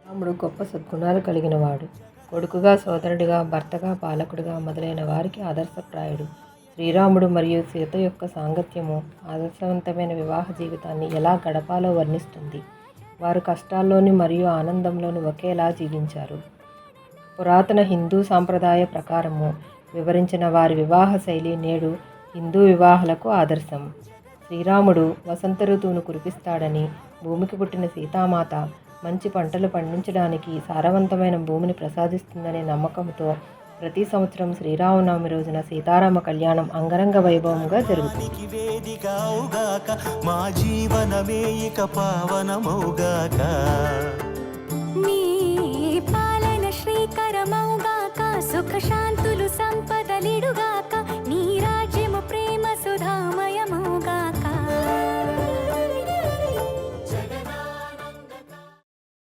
రాముడు గొప్ప సద్గుణాలు కలిగినవాడు. కొడుకుగా, సోదరుడిగా, భర్తగా, పాలకుడిగా మొదలైన వారికి ఆదర్శప్రాయుడు. శ్రీరాముడు మరియు సీత యొక్క సాంగత్యము ఆదర్శవంతమైన వివాహ జీవితాన్ని ఎలా గడపాలో వర్ణిస్తుంది. వారు కష్టాల్లోని మరియు ఆనందంలోని ఒకేలా జీవించారు. పురాతన హిందూ సాంప్రదాయ ప్రకారము వివరించిన వారి వివాహ శైలి నేడు హిందూ వివాహాలకు ఆదర్శం. శ్రీరాముడు వసంత ఋతువును కురిపిస్తాడని, భూమికి పుట్టిన సీతామాత మంచి పంటలు పండించడానికి సారవంతమైన భూమిని ప్రసాదిస్తుందనే నమ్మకంతో ప్రతి సంవత్సరం శ్రీరామనవమి రోజున సీతారామ కళ్యాణం అంగరంగ వైభవంగా జరుగుతుంది. మా జీవనమే ఇక పావనమౌగాక.